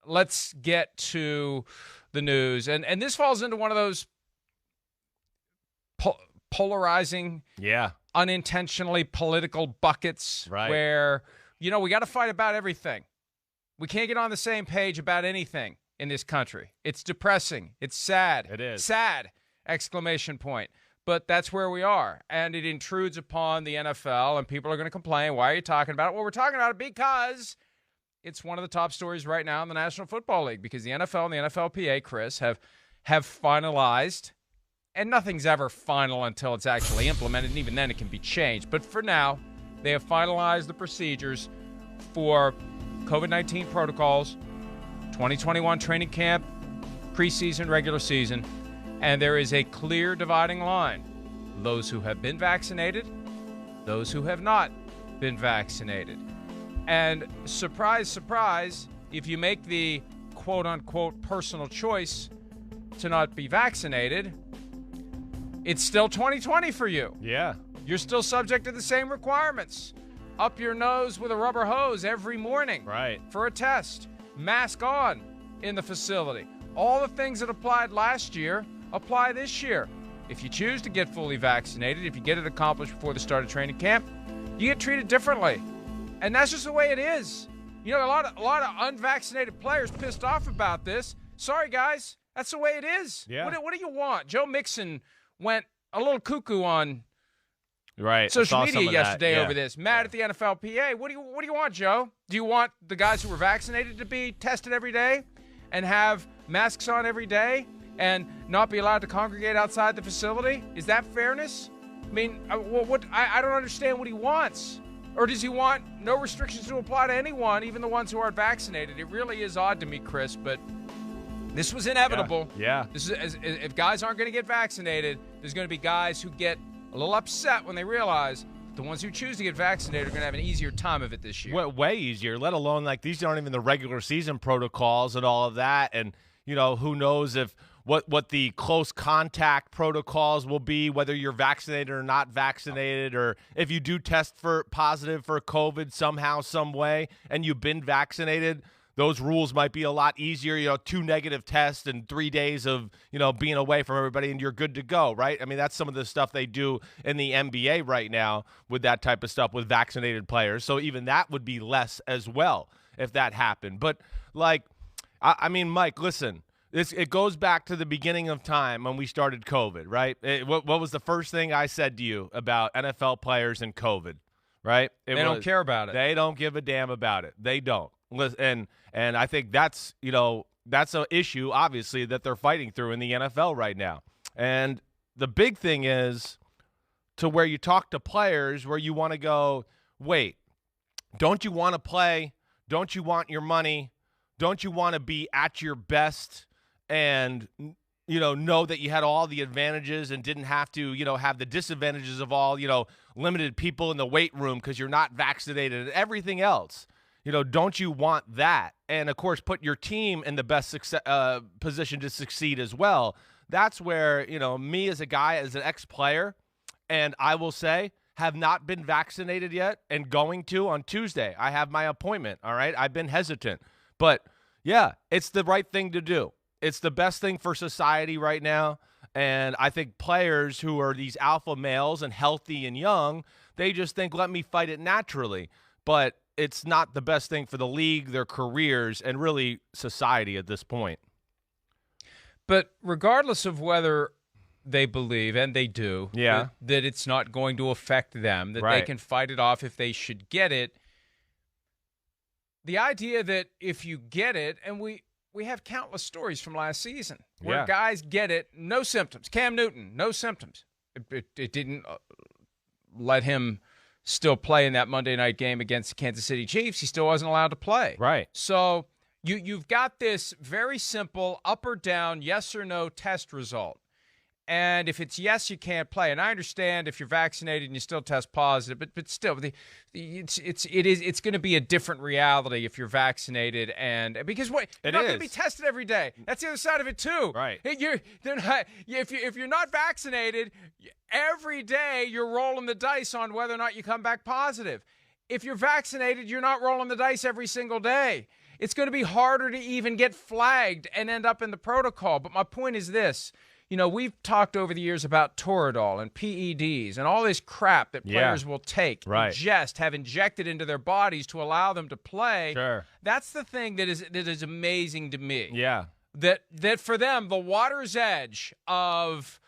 let's get to the news. And this falls into one of those polarizing, unintentionally political buckets where, we got to fight about everything. We can't get on the same page about anything in this country. It's depressing. It's sad. It is. Sad! Exclamation point. But that's where we are. And it intrudes upon the NFL, and people are going to complain. Why are you talking about it? Well, we're talking about it because it's one of the top stories right now in the National Football League, because the NFL and the NFLPA, Chris, have finalized, and nothing's ever final until it's actually implemented, and even then it can be changed. But for now, they have finalized the procedures for COVID-19 protocols, 2021 training camp, preseason, regular season, and there is a clear dividing line. Those who have been vaccinated, those who have not been vaccinated. And surprise, surprise, if you make the quote-unquote personal choice to not be vaccinated, it's still 2020 for you. Yeah. You're still subject to the same requirements. Up your nose with a rubber hose every morning for a test. Mask on in the facility. All the things that applied last year apply this year. If you choose to get fully vaccinated, if you get it accomplished before the start of training camp, you get treated differently. And that's just the way it is. A lot of unvaccinated players pissed off about this. Sorry, guys. That's the way it is. Yeah. What do you want? Joe Mixon went a little cuckoo on social media yesterday over this. Mad at the NFLPA. What do you want, Joe? Do you want the guys who were vaccinated to be tested every day and have masks on every day and not be allowed to congregate outside the facility? Is that fairness? I mean, I don't understand what he wants. Or does he want no restrictions to apply to anyone, even the ones who aren't vaccinated? It really is odd to me, Chris, but this was inevitable. Yeah. This is if guys aren't going to get vaccinated, there's going to be guys who get a little upset when they realize the ones who choose to get vaccinated are going to have an easier time of it this year. Way easier, let alone these aren't even the regular season protocols and all of that. And, who knows if what the close contact protocols will be, whether you're vaccinated or not vaccinated, or if you do test positive for COVID somehow, some way, and you've been vaccinated, those rules might be a lot easier, 2 negative tests and 3 days of, being away from everybody and you're good to go, right? I mean, that's some of the stuff they do in the NBA right now with that type of stuff with vaccinated players. So even that would be less as well if that happened. But I mean, Mike, listen, it goes back to the beginning of time when we started COVID, right? What was the first thing I said to you about NFL players and COVID, right? They don't care about it. They don't give a damn about it. They don't. And I think that's an issue, obviously, that they're fighting through in the NFL right now. And the big thing is to where you talk to players where you want to go, wait, don't you want to play? Don't you want your money? Don't you want to be at your best and, know that you had all the advantages and didn't have to, have the disadvantages of all, limited people in the weight room because you're not vaccinated and everything else? Don't you want that? And, of course, put your team in the best position to succeed as well. That's where, me as a guy, as an ex-player, and I will say, have not been vaccinated yet and going to on Tuesday. I have my appointment, all right? I've been hesitant. But, yeah, it's the right thing to do. It's the best thing for society right now. And I think players who are these alpha males and healthy and young, they just think, let me fight it naturally. But it's not the best thing for the league, their careers, and really society at this point. But regardless of whether they believe, and they do, that it's not going to affect them, that they can fight it off if they should get it, the idea that if you get it, and we have countless stories from last season where guys get it, no symptoms. Cam Newton, no symptoms. It didn't let him still play in that Monday night game against the Kansas City Chiefs. He still wasn't allowed to play. Right. So you've got this very simple up or down, yes or no test result. And if it's yes, you can't play. And I understand if you're vaccinated and you still test positive, but still, it's going to be a different reality if you're vaccinated, and because you're not going to be tested every day. That's the other side of it too. Right. If you're not vaccinated, every day you're rolling the dice on whether or not you come back positive. If you're vaccinated, you're not rolling the dice every single day. it's going to be harder to even get flagged and end up in the protocol. But my point is this. We've talked over the years about Toradol and PEDs and all this crap that players will take, have injected into their bodies to allow them to play. Sure. That's the thing that is amazing to me. Yeah. That for them, the water's edge of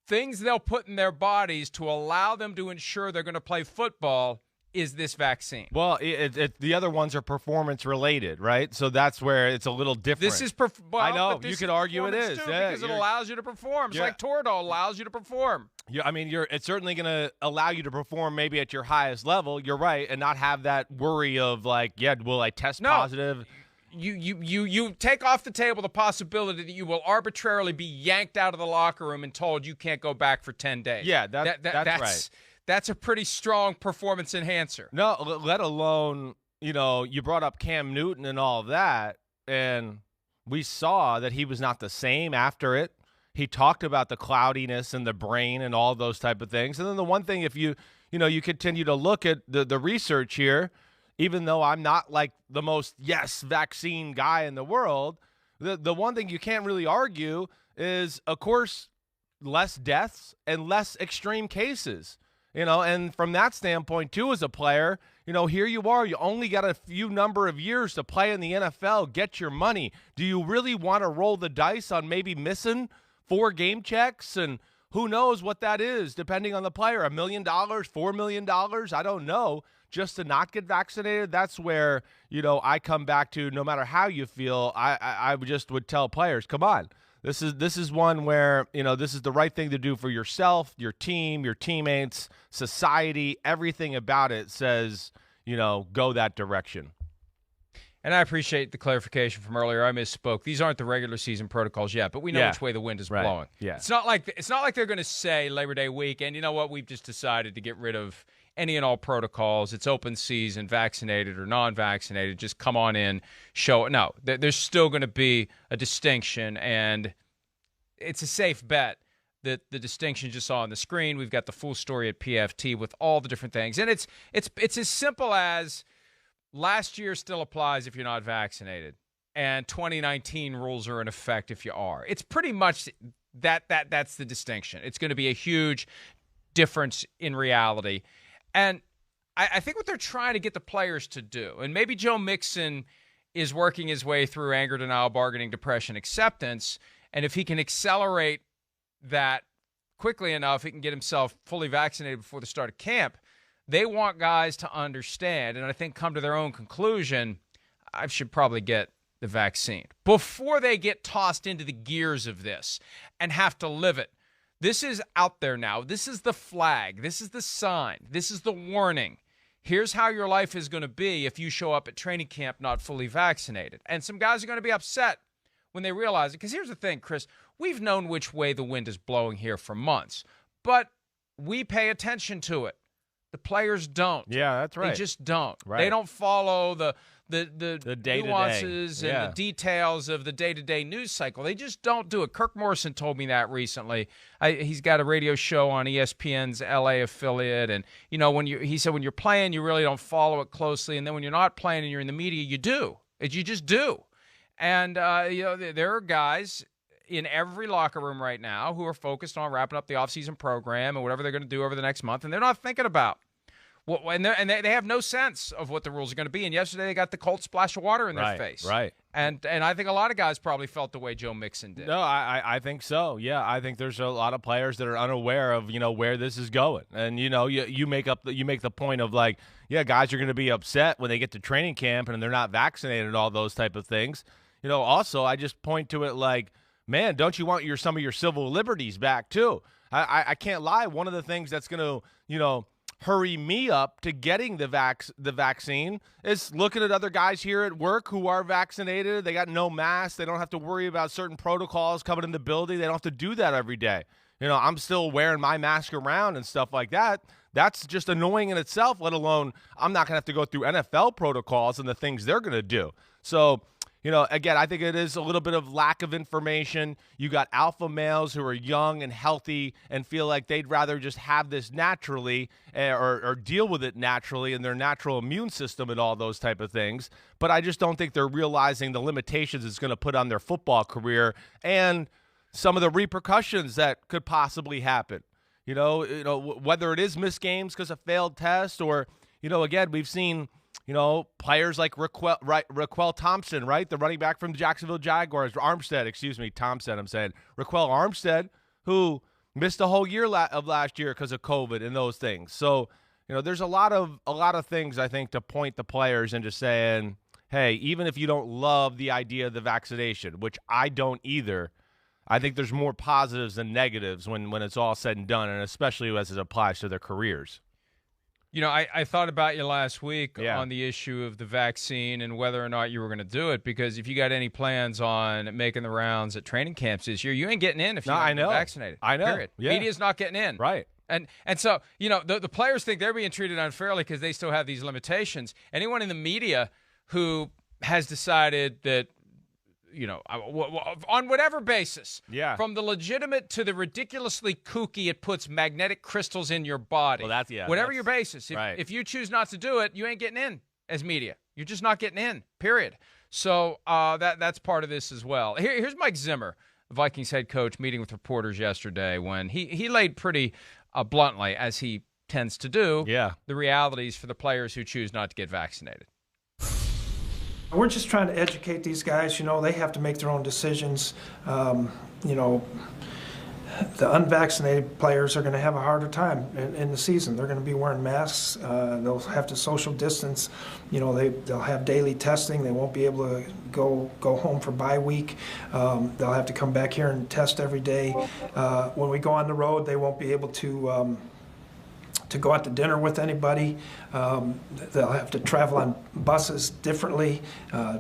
things they'll put in their bodies to allow them to ensure they're going to play football is this vaccine. Well, the other ones are performance related, right? So that's where it's a little different. This is I know you could argue it is because it allows you to perform. It's like Toradol allows you to perform. Yeah, I mean, it's certainly going to allow you to perform maybe at your highest level. You're right, and not have that worry of will I test positive? You take off the table the possibility that you will arbitrarily be yanked out of the locker room and told you can't go back for 10 days. Yeah, that's right. That's a pretty strong performance enhancer. No, let alone, you brought up Cam Newton and all of that, and we saw that he was not the same after it. He talked about the cloudiness in the brain and all those type of things. And then the one thing, if you continue to look at the research here, even though I'm not like the most vaccine guy in the world, the one thing you can't really argue is, of course, less deaths and less extreme cases. And from that standpoint, too, as a player, here you are. You only got a few number of years to play in the NFL, get your money. Do you really want to roll the dice on maybe missing 4 game checks? And who knows what that is, depending on the player, $1 million, $4 million, I don't know, just to not get vaccinated. That's where, I come back to, no matter how you feel, I just would tell players, come on. This is one where, this is the right thing to do for yourself, your team, your teammates, society. Everything about it says, go that direction. And I appreciate the clarification from earlier. I misspoke. These aren't the regular season protocols yet, but we know which way the wind is blowing. Yeah. It's not like they're going to say Labor Day weekend, you know what, we've just decided to get rid of any and all protocols. It's open season, vaccinated or non-vaccinated. Just come on in, show it. No, there's still going to be a distinction, and it's a safe bet that the distinctions you saw on the screen. We've got the full story at PFT with all the different things, and it's as simple as last year still applies if you're not vaccinated, and 2019 rules are in effect if you are. It's pretty much that's the distinction. It's going to be a huge difference in reality. And I think what they're trying to get the players to do, and maybe Joe Mixon is working his way through anger, denial, bargaining, depression, acceptance, and if he can accelerate that quickly enough, he can get himself fully vaccinated before the start of camp. They want guys to understand, and I think come to their own conclusion, I should probably get the vaccine before they get tossed into the gears of this and have to live it. This is out there now. This is the flag. This is the sign. This is the warning. Here's how your life is going to be if you show up at training camp not fully vaccinated. And some guys are going to be upset when they realize it. Because here's the thing, Chris. We've known which way the wind is blowing here for months. But we pay attention to it. The players don't. Yeah, that's right. They just don't. Right. They don't follow the nuances and the details of the day-to-day news cycle. They just don't do it. Kirk Morrison told me that recently. He's got a radio show on ESPN's LA affiliate, and he said when you're playing, you really don't follow it closely, and then when you're not playing and you're in the media, you do. You just do. And there are guys in every locker room right now who are focused on wrapping up the offseason program and whatever they're going to do over the next month, and they're not thinking about. And they have no sense of what the rules are going to be. And yesterday they got the cold splash of water in their face. Right. And I think a lot of guys probably felt the way Joe Mixon did. No, I think so. Yeah, I think there's a lot of players that are unaware of where this is going. And you make the point of like, yeah, guys are going to be upset when they get to training camp and they're not vaccinated and all those type of things. Also I just point to it like, man, don't you want some of your civil liberties back too? I can't lie. One of the things that's going to hurry me up to getting the vaccine is looking at other guys here at work who are vaccinated. They got no mask. They don't have to worry about certain protocols coming in the building. They don't have to do that every day. I'm still wearing my mask around and stuff like that. That's just annoying in itself, let alone I'm not going to have to go through NFL protocols and the things they're going to do. So again, I think it is a little bit of lack of information. You got alpha males who are young and healthy and feel like they'd rather just have this naturally or deal with it naturally in their natural immune system and all those type of things. But I just don't think they're realizing the limitations it's going to put on their football career and some of the repercussions that could possibly happen. Whether it is missed games because of failed tests or, again, we've seen – players like Raquel Thompson, right? The running back from the Jacksonville Jaguars, Thompson, I'm saying. Raquel Armstead, who missed a whole year of last year because of COVID and those things. So, there's a lot of things, I think, to point the players into saying, hey, even if you don't love the idea of the vaccination, which I don't either, I think there's more positives than negatives when it's all said and done, and especially as it applies to their careers. I thought about you last week on the issue of the vaccine and whether or not you were going to do it, because if you got any plans on making the rounds at training camps this year, you ain't getting in if you're not vaccinated. I know. Period. Yeah. Media's not getting in. Right. And so, the players think they're being treated unfairly because they still have these limitations. Anyone in the media who has decided that, on whatever basis, from the legitimate to the ridiculously kooky, it puts magnetic crystals in your body. Well, whatever your basis. If you choose not to do it, you ain't getting in as media. You're just not getting in, period. So that's part of this as well. Here's Mike Zimmer, the Vikings head coach, meeting with reporters yesterday when he laid pretty bluntly, as he tends to do, the realities for the players who choose not to get vaccinated. We're just trying to educate these guys. They have to make their own decisions. The unvaccinated players are going to have a harder time in the season. They're going to be wearing masks. They'll have to social distance. They'll have daily testing. They won't be able to go home for bye week. They'll have to come back here and test every day. When we go on the road, they won't be able to go out to dinner with anybody. They'll have to travel on buses differently,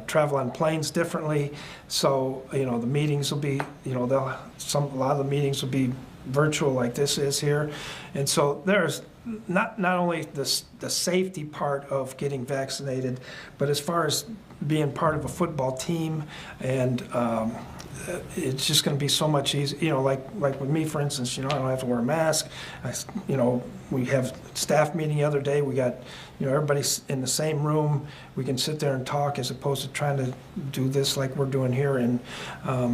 travel on planes differently. So, the meetings will be, a lot of the meetings will be virtual like this is here. And so there's not only the safety part of getting vaccinated, but as far as being part of a football team, and it's just going to be so much easier. Like with me, for instance, I don't have to wear a mask. We have staff meeting the other day. We got, everybody's in the same room. We can sit there and talk as opposed to trying to do this like we're doing here. And, I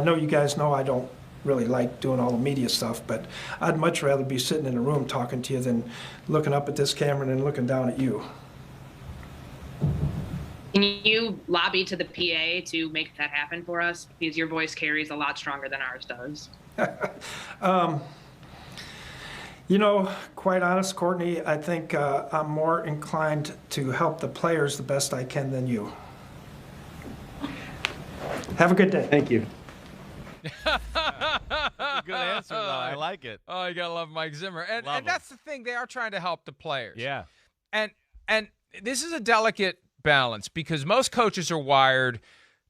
know you guys know I don't really like doing all the media stuff, but I'd much rather be sitting in a room talking to you than looking up at this camera and then looking down at you. Can you lobby to the PA to make that happen for us? Because your voice carries a lot stronger than ours does. Quite honest, Courtney, I think I'm more inclined to help the players the best I can than you. Have a good day. Thank you. That's a good answer, though. I like it. Oh, you got to love Mike Zimmer. And that's the thing. They are trying to help the players. Yeah. And this is a delicate balance, because most coaches are wired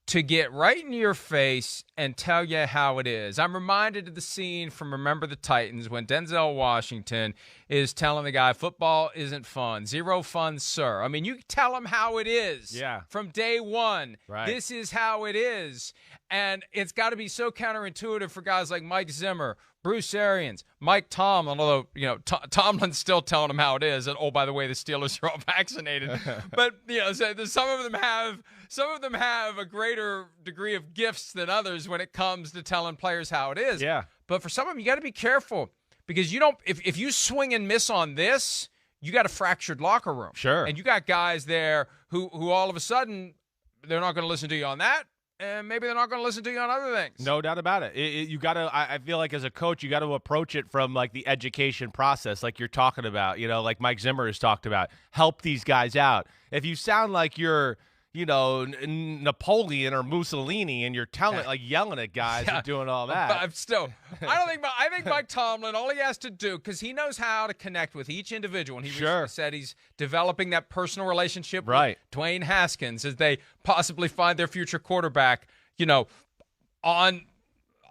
to get right in your face and tell you how it is. I'm reminded of the scene from Remember the Titans when Denzel Washington is telling the guy, football isn't fun. Zero fun, sir. I mean, you tell him how it is from day one. Right. This is how it is. And it's got to be so counterintuitive for guys like Mike Zimmer, Bruce Arians, Mike Tomlin, although, Tomlin's still telling them how it is. And, oh, by the way, the Steelers are all vaccinated. But, so some of them have a greater degree of gifts than others when it comes to telling players how it is. Yeah. But for some of them, you got to be careful, because if you swing and miss on this, you got a fractured locker room. Sure. And you got guys there who all of a sudden, they're not going to listen to you on that. And maybe they're not going to listen to you on other things. No doubt about it. You got to. I feel like as a coach, you got to approach it from like the education process, like you're talking about. Like Mike Zimmer has talked about. Help these guys out. If you sound like you're, Napoleon or Mussolini, and you're yelling at guys and doing all that. But I think Mike Tomlin, all he has to do, because he knows how to connect with each individual, and he recently said he's developing that personal relationship with Dwayne Haskins as they possibly find their future quarterback, on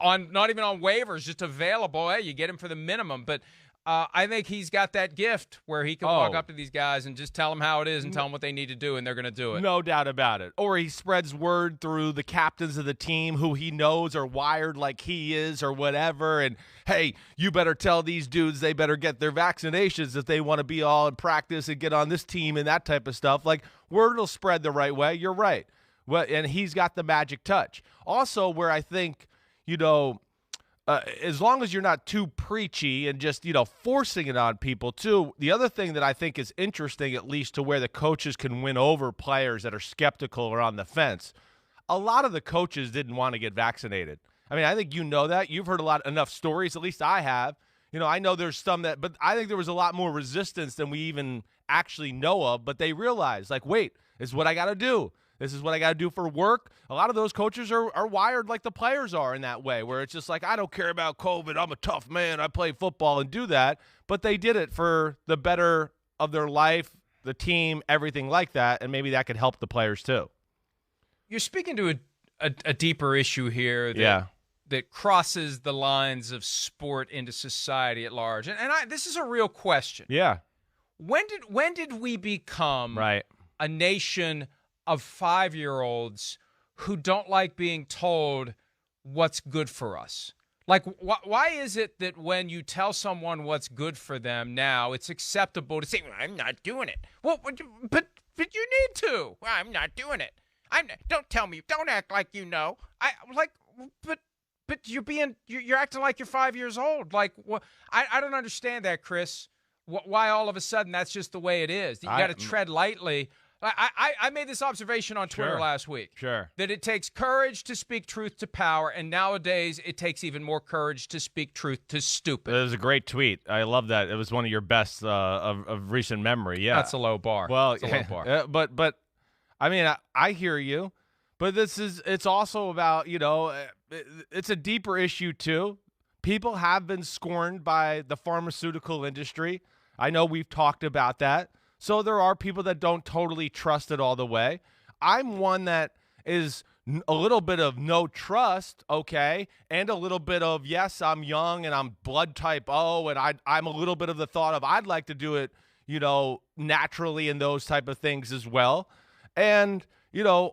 not even on waivers, just available. Hey, you get him for the minimum. But I think he's got that gift where he can walk up to these guys and just tell them how it is and tell them what they need to do, and they're going to do it. No doubt about it. Or he spreads word through the captains of the team who he knows are wired like he is or whatever. And, hey, you better tell these dudes they better get their vaccinations if they want to be all in practice and get on this team and that type of stuff. Like, word will spread the right way. You're right. Well, and he's got the magic touch. Also, where I think, as long as you're not too preachy and just, forcing it on people too. The other thing that I think is interesting, at least to where the coaches can win over players that are skeptical or on the fence, a lot of the coaches didn't want to get vaccinated. I mean, I think you know that. You've heard enough stories, at least I have. I know there's some but I think there was a lot more resistance than we even actually know of, but they realized, like, wait, this is what I got to do. This is what I got to do for work. A lot of those coaches are wired like the players are in that way, where it's just like, I don't care about COVID. I'm a tough man. I play football and do that. But they did it for the better of their life, the team, everything like that, and maybe that could help the players too. You're speaking to a deeper issue here that crosses the lines of sport into society at large. And this is a real question. Yeah. When did we become a nation of 5-year-olds who don't like being told what's good for us? Like, why is it that when you tell someone what's good for them now, it's acceptable to say, I'm not doing it? Well, but you need to. Well, I'm not doing it. Don't tell me. Don't act like you know. But you're acting like you're 5 years old. Like, I don't understand that, Chris. Why all of a sudden that's just the way it is? You got to tread lightly. I made this observation on Twitter last week. That it takes courage to speak truth to power, and nowadays it takes even more courage to speak truth to stupid. It was a great tweet. I love that. It was one of your best of recent memory. Yeah, that's a low bar. Well, it's a low bar. But I mean, I hear you. But it's also about, it's a deeper issue too. People have been scorned by the pharmaceutical industry. I know we've talked about that. So there are people that don't totally trust it all the way. I'm one that is a little bit of no trust, okay, and a little bit of, yes, I'm young and I'm blood type O, and I'm a little bit of the thought of I'd like to do it, naturally and those type of things as well. And,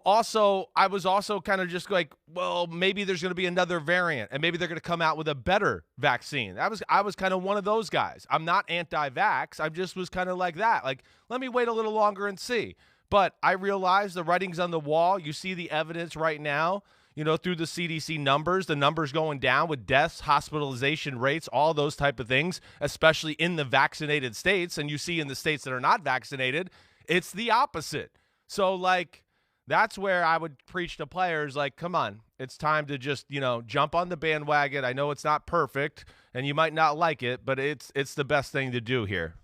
also, I was also kind of just like, well, maybe there's going to be another variant, and maybe they're going to come out with a better vaccine. I was kind of one of those guys. I'm not anti-vax. I just was kind of like that. Like, let me wait a little longer and see. But I realize the writing's on the wall. You see the evidence right now, through the CDC numbers, the numbers going down with deaths, hospitalization rates, all those type of things, especially in the vaccinated states. And you see in the states that are not vaccinated, it's the opposite. So, like, that's where I would preach to players, like, come on, it's time to just, jump on the bandwagon. I know it's not perfect, and you might not like it, but it's the best thing to do here.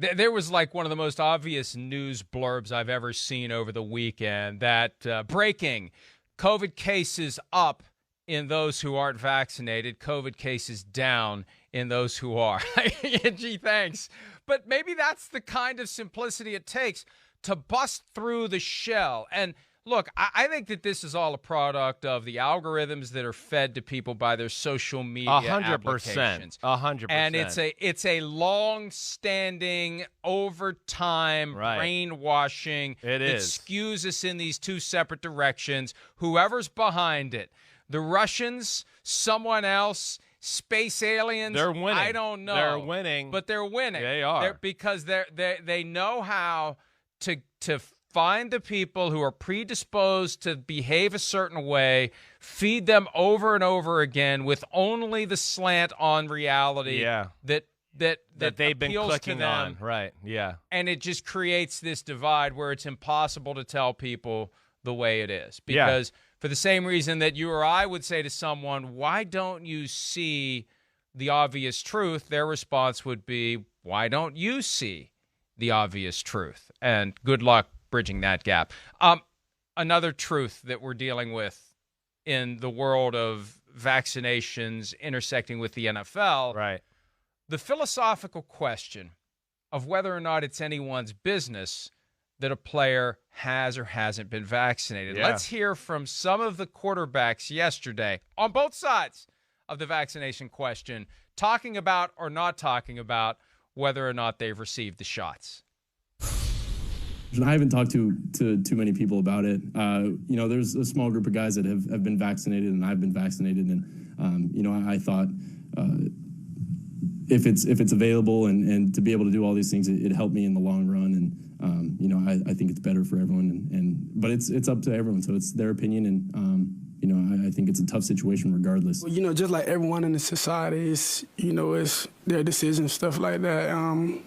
There was, like, one of the most obvious news blurbs I've ever seen over the weekend that breaking, COVID cases up in those who aren't vaccinated, COVID cases down in those who are. Gee, thanks. But maybe that's the kind of simplicity it takes to bust through the shell. And look, I think that this is all a product of the algorithms that are fed to people by their social media 100%. applications. 100%. And it's a long-standing, over-time brainwashing that skews us in these two separate directions. Whoever's behind it, the Russians, someone else, space aliens, they're winning. I don't know. They're winning. But they're winning. They are. Because they know how to find the people who are predisposed to behave a certain way, feed them over and over again with only the slant on reality that they've been clicking on. Right, yeah. And it just creates this divide where it's impossible to tell people the way it is. Because for the same reason that you or I would say to someone, why don't you see the obvious truth? Their response would be, why don't you see the obvious truth? And good luck bridging that gap. Another truth that we're dealing with in the world of vaccinations intersecting with the NFL, right? The philosophical question of whether or not it's anyone's business that a player has or hasn't been vaccinated. Yeah. Let's hear from some of the quarterbacks yesterday on both sides of the vaccination question, talking about or not talking about whether or not they've received the shots? I haven't talked to too many people about it. There's a small group of guys that have been vaccinated, and I've been vaccinated, and I thought if it's available and to be able to do all these things, it helped me in the long run, and I think it's better for everyone, but it's up to everyone, so it's their opinion, and I think it's a tough situation regardless. Well, just like everyone in the society, it's their decision, stuff like that.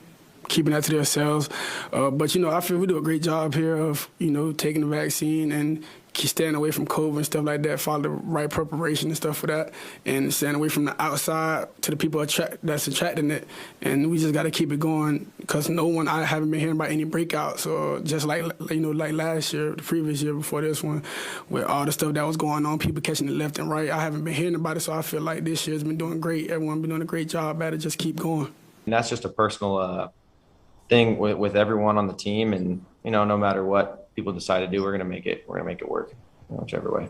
Keeping that to themselves. But, I feel we do a great job here of, taking the vaccine and staying away from COVID and stuff like that, follow the right preparation and stuff for that, and staying away from the outside to the people that's attracting it. And we just got to keep it going because I haven't been hearing about any breakouts or just like last year, the previous year before this one, with all the stuff that was going on, people catching it left and right. I haven't been hearing about it, so I feel like this year's been doing great. Everyone's been doing a great job at it. Just keep going. And that's just a personal thing with everyone on the team, and no matter what people decide to do, we're gonna make it work, whichever way.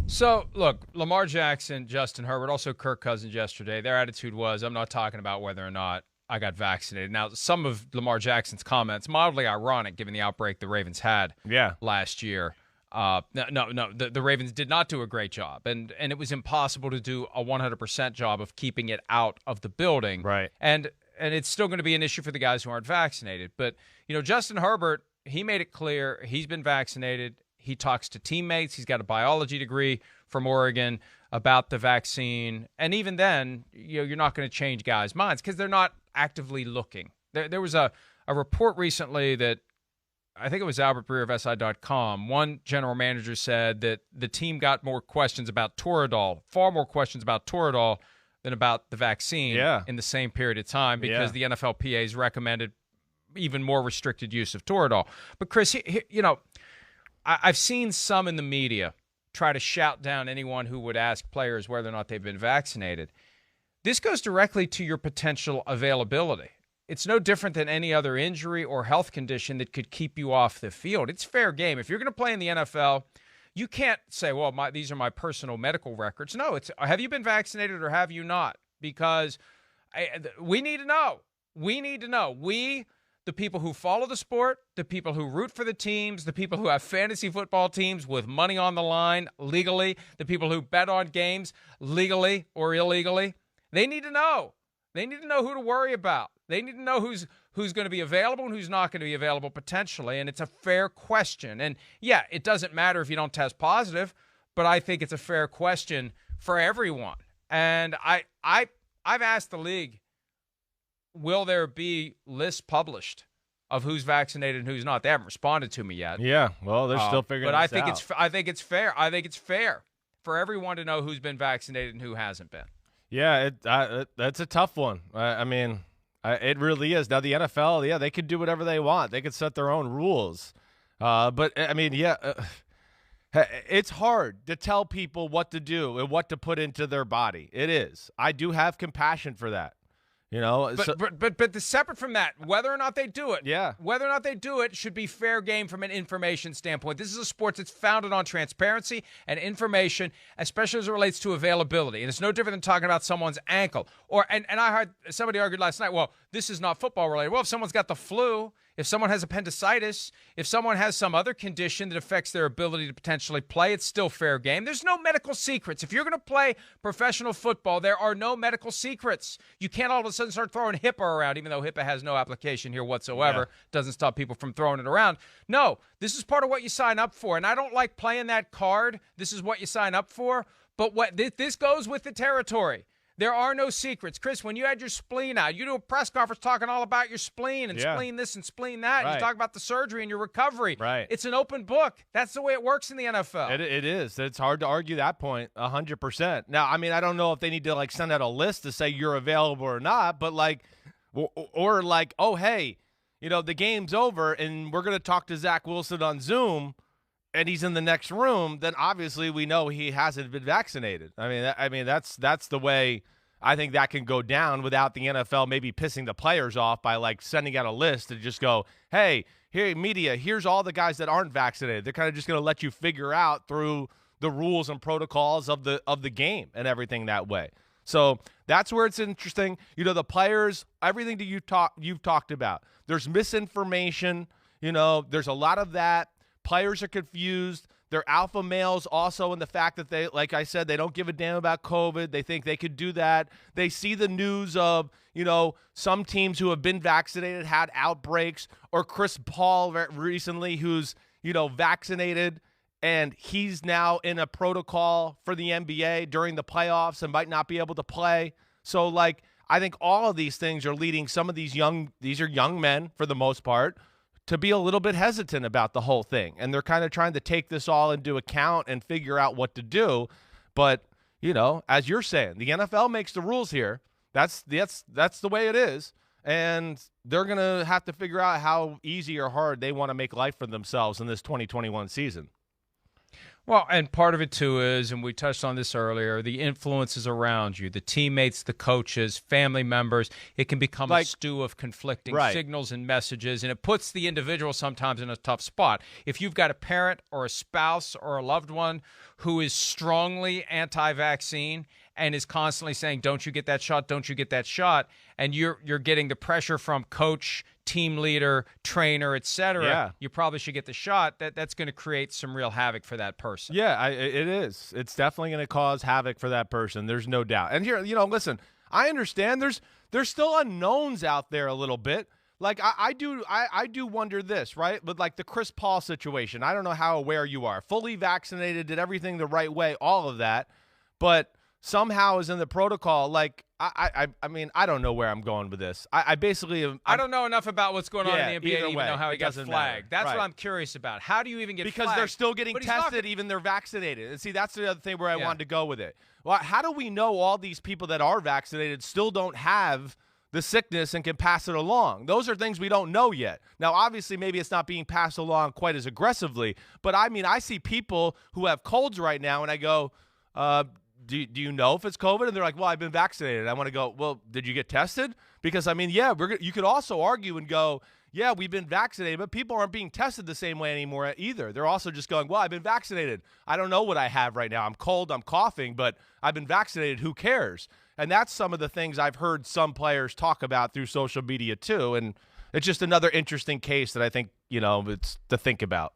So look, Lamar Jackson, Justin Herbert, also Kirk Cousins yesterday, their attitude was, I'm not talking about whether or not I got vaccinated. Now, some of Lamar Jackson's comments, mildly ironic given the outbreak the Ravens had last year. The Ravens did not do a great job, and it was impossible to do a 100% job of keeping it out of the building. Right. And it's still going to be an issue for the guys who aren't vaccinated. But, Justin Herbert, he made it clear he's been vaccinated. He talks to teammates. He's got a biology degree from Oregon about the vaccine. And even then, you're not going to change guys' minds because they're not actively looking. There was a report recently that I think it was Albert Breer of SI.com. One general manager said that the team got more questions about Toradol, far more questions about Toradol than about the vaccine in the same period of time because the NFLPA's recommended even more restricted use of Toradol. But, Chris, I've seen some in the media try to shout down anyone who would ask players whether or not they've been vaccinated. This goes directly to your potential availability. It's no different than any other injury or health condition that could keep you off the field. It's fair game. If you're going to play in the NFL, you can't say, well, these are my personal medical records. No, it's have you been vaccinated or have you not? Because we need to know. We need to know. We, the people who follow the sport, the people who root for the teams, the people who have fantasy football teams with money on the line legally, the people who bet on games legally or illegally, they need to know. They need to know who to worry about. They need to know who's going to be available and who's not going to be available potentially, and it's a fair question. And, yeah, it doesn't matter if you don't test positive, but I think it's a fair question for everyone. And I've asked the league, will there be lists published of who's vaccinated and who's not? They haven't responded to me yet. Yeah, well, they're still figuring this out. But I think it's fair. I think it's fair for everyone to know who's been vaccinated and who hasn't been. Yeah, that's a tough one. It really is. Now, the NFL, they could do whatever they want. They could set their own rules. But it's hard to tell people what to do and what to put into their body. It is. I do have compassion for that. But separate from that, whether or not they do it, yeah, whether or not they do it should be fair game from an information standpoint. This is a sport that's founded on transparency and information, especially as it relates to availability. And it's no different than talking about someone's ankle. And I heard somebody argued last night, well, this is not football related. Well, if someone's got the flu, if someone has appendicitis, if someone has some other condition that affects their ability to potentially play, it's still fair game. There's no medical secrets. If you're going to play professional football, there are no medical secrets. You can't all of a sudden start throwing HIPAA around, even though HIPAA has no application here whatsoever. Yeah. Doesn't stop people from throwing it around. No, this is part of what you sign up for. And I don't like playing that card. This is what you sign up for. But this goes with the territory. There are no secrets. Chris, when you had your spleen out, you do a press conference talking all about your spleen and spleen this and spleen that. Right. And you talk about the surgery and your recovery. Right. It's an open book. That's the way it works in the NFL. It is. It's hard to argue that point 100%. Now, I mean, I don't know if they need to, send out a list to say you're available or not, but, oh, hey, the game's over and we're going to talk to Zach Wilson on Zoom and he's in the next room, then obviously we know he hasn't been vaccinated. I mean that's the way I think that can go down without the NFL maybe pissing the players off by sending out a list to just go, hey, here media, here's all the guys that aren't vaccinated. They're kind of just going to let you figure out through the rules and protocols of the game and everything that way. So that's where it's interesting. You know, the players, everything that you've talked about. There's misinformation. You know, there's a lot of that. Players are confused. They're alpha males also in the fact that they, like I said, they don't give a damn about COVID. They think they could do that. They see the news of, you know, some teams who have been vaccinated had outbreaks, or Chris Paul recently who's, you know, vaccinated and he's now in a protocol for the NBA during the playoffs and might not be able to play. So, like, I think all of these things are leading some of these are young men for the most part, to be a little bit hesitant about the whole thing. And they're kind of trying to take this all into account and figure out what to do. But, you know, as you're saying, the NFL makes the rules here. That's the way it is. And they're going to have to figure out how easy or hard they want to make life for themselves in this 2021 season. Well, and part of it, too, is, and we touched on this earlier, the influences around you, the teammates, the coaches, family members. It can become a stew of conflicting signals and messages, and it puts the individual sometimes in a tough spot. If you've got a parent or a spouse or a loved one who is strongly anti-vaccine and is constantly saying, don't you get that shot, don't you get that shot, and you're getting the pressure from coach, team leader, trainer, etc., you probably should get the shot. That's going to create some real havoc for that person. Yeah, it is. It's definitely going to cause havoc for that person. There's no doubt. And here, you know, listen, I understand there's still unknowns out there a little bit. Like I do wonder this, right? But like the Chris Paul situation, I don't know how aware you are. Fully vaccinated, did everything the right way, all of that, but somehow is in the protocol. Like I mean, I don't know where I'm going with this. I basically I don't know enough about what's going on in the NBA to even know how he got doesn't flagged. matter. That's Right. what I'm curious about. How do you even get because flagged? they're still getting But he's not tested, even they're vaccinated. And see, that's the other thing where I wanted to go with it. Well, how do we know all these people that are vaccinated still don't have the sickness and can pass it along? Those are things we don't know yet. Now, obviously, maybe it's not being passed along quite as aggressively, but I mean, I see people who have colds right now, and I go, do you know if it's COVID? And they're like, well, I've been vaccinated. I want to go, well, did you get tested? Because, I mean, yeah, you could also argue and go, yeah, we've been vaccinated, but people aren't being tested the same way anymore either. They're also just going, well, I've been vaccinated. I don't know what I have right now. I'm cold, I'm coughing, but I've been vaccinated. Who cares? And that's some of the things I've heard some players talk about through social media too. And it's just another interesting case that I think, you know, it's to think about.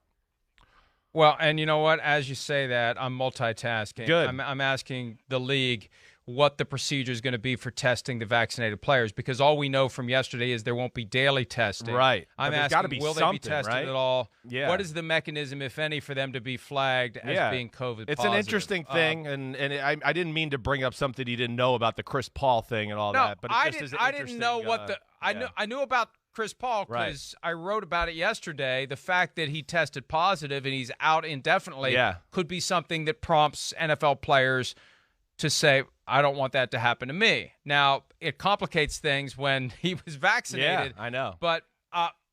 Well, and you know what? As you say that, I'm multitasking. Good. I'm asking the league what the procedure is going to be for testing the vaccinated players, because all we know from yesterday is there won't be daily testing. Right. I'm There's asking, gotta be will they be tested right? at all? Yeah. What is the mechanism, if any, for them to be flagged as being COVID It's positive? an interesting thing, and I didn't mean to bring up something you didn't know about the Chris Paul thing and all that. But it just is I didn't know what the I knew about Chris Paul because I wrote about it yesterday. The fact that he tested positive and he's out indefinitely could be something that prompts NFL players to say, I don't want that to happen to me. Now, it complicates things when he was vaccinated. Yeah, I know. But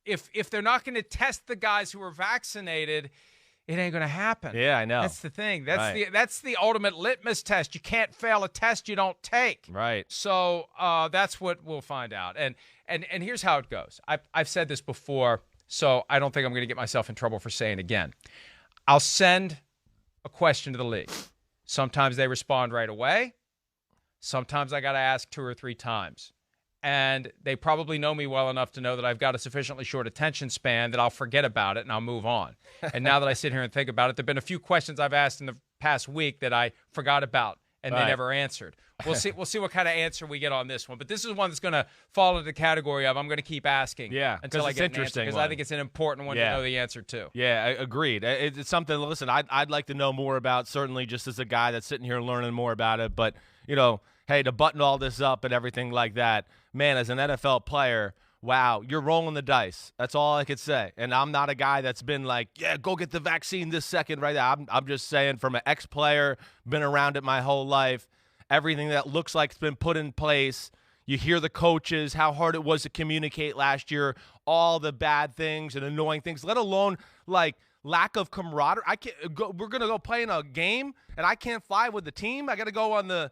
if they're not going to test the guys who are vaccinated, it ain't going to happen. Yeah, I know. That's the thing. That's the ultimate litmus test. You can't fail a test you don't take. Right. So that's what we'll find out. And here's how it goes. I've said this before, so I don't think I'm going to get myself in trouble for saying it again. I'll send a question to the league. Sometimes they respond right away. Sometimes I got to ask 2 or 3 times. And they probably know me well enough to know that I've got a sufficiently short attention span that I'll forget about it and I'll move on. And now that I sit here and think about it, there have been a few questions I've asked in the past week that I forgot about and they never answered. We'll see what kind of answer we get on this one. But this is one that's going to fall into the category of I'm going to keep asking until I get an answer, because I think it's an important one to know the answer to. Yeah, agreed. It's something, listen, I'd like to know more about, certainly just as a guy that's sitting here learning more about it. But, you know, hey, to button all this up and everything like that, man, as an NFL player, wow, you're rolling the dice. That's all I could say. And I'm not a guy that's been like, yeah, go get the vaccine this second right now. I'm just saying, from an ex-player, been around it my whole life, everything that looks like it's been put in place. You hear the coaches, how hard it was to communicate last year, all the bad things and annoying things, let alone like lack of camaraderie. We're going to go play in a game and I can't fly with the team. I got to go on the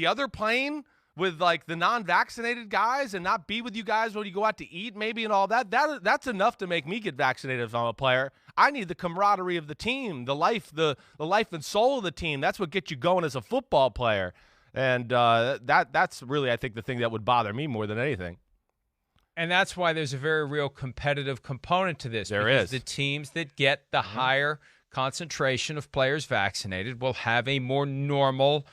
other plane with like the non-vaccinated guys and not be with you guys when you go out to eat maybe and all that's enough to make me get vaccinated if I'm a player. I need the camaraderie of the team, the life and soul of the team. That's what gets you going as a football player. And that's really, I think, the thing that would bother me more than anything. And that's why there's a very real competitive component to this. There because is. The teams that get the higher concentration of players vaccinated will have a more normal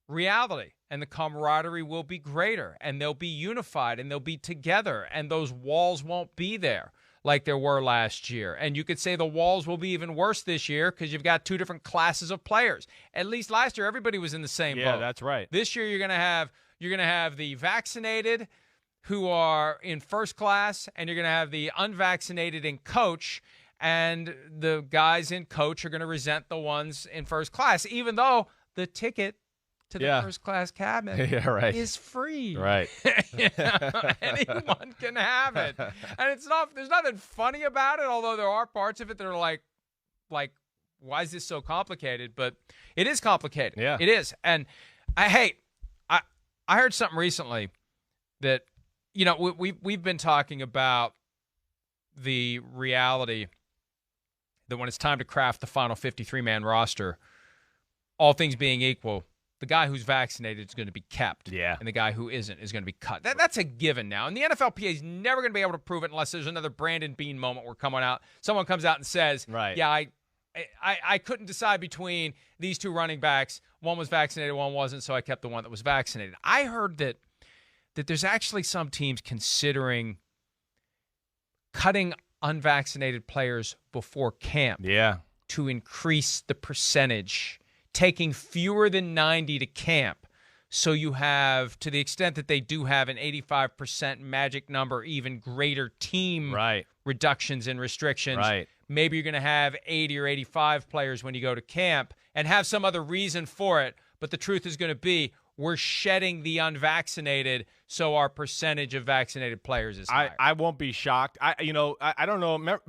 reality, and the camaraderie will be greater, and they'll be unified, and they'll be together, and those walls won't be there like there were last year. And you could say the walls will be even worse this year because you've got two different classes of players. At least last year, everybody was in the same boat. Yeah, that's right. This year, you're going to have the vaccinated who are in first class, and you're going to have the unvaccinated in coach, and the guys in coach are going to resent the ones in first class, even though the ticket to the first class cabin is free. Right. Anyone can have it. And there's nothing funny about it, although there are parts of it that are like, why is this so complicated? But it is complicated. Yeah. It is. And I heard something recently that, we've been talking about the reality that when it's time to craft the final 53-man roster, all things being equal, the guy who's vaccinated is going to be kept. Yeah. And the guy who isn't is going to be cut. That's a given now. And the NFLPA is never going to be able to prove it unless there's another Brandon Bean moment where someone comes out and says, right. Yeah, I couldn't decide between these two running backs. One was vaccinated, one wasn't, so I kept the one that was vaccinated. I heard that there's actually some teams considering cutting unvaccinated players before camp to increase the percentage, taking fewer than 90 to camp. So you have, to the extent that they do have an 85% magic number, even greater team reductions and restrictions. Right. Maybe you're going to have 80 or 85 players when you go to camp and have some other reason for it. But the truth is going to be, we're shedding the unvaccinated, so our percentage of vaccinated players is higher. I won't be shocked. I don't know.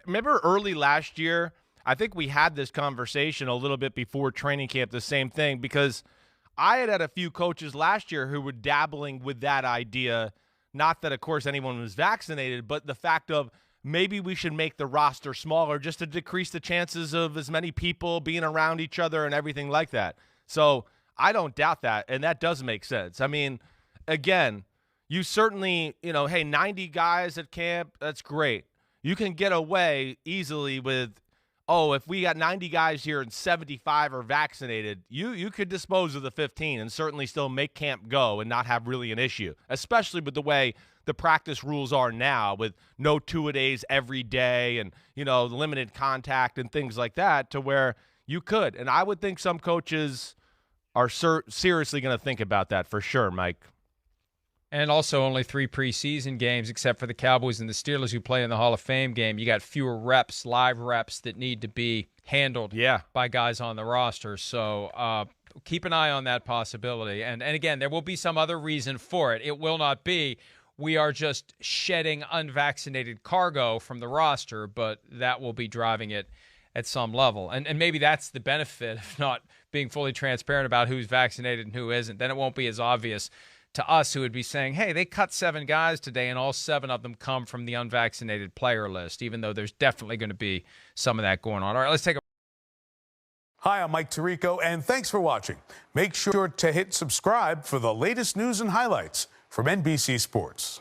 Remember early last year, I think we had this conversation a little bit before training camp, the same thing, because I had a few coaches last year who were dabbling with that idea. Not that, of course, anyone was vaccinated, but the fact of maybe we should make the roster smaller just to decrease the chances of as many people being around each other and everything like that. So I don't doubt that, and that does make sense. I mean, again, you certainly, 90 guys at camp, that's great. You can get away easily with, if we got 90 guys here and 75 are vaccinated, you could dispose of the 15 and certainly still make camp go and not have really an issue, especially with the way the practice rules are now with no two-a-days every day and, limited contact and things like that, to where you could. And I would think some coaches are seriously going to think about that for sure, Mike. And also only 3 preseason games, except for the Cowboys and the Steelers who play in the Hall of Fame game. You got fewer reps, live reps that need to be handled by guys on the roster. So keep an eye on that possibility. And again, there will be some other reason for it. It will not be we are just shedding unvaccinated cargo from the roster, but that will be driving it at some level. And maybe that's the benefit of not being fully transparent about who's vaccinated and who isn't. Then it won't be as obvious to us who would be saying, hey, they cut 7 guys today and all 7 of them come from the unvaccinated player list, even though there's definitely going to be some of that going on. All right, let's take a Hi, I'm Mike Tirico, and thanks for watching. Make sure to hit subscribe for the latest news and highlights from NBC Sports.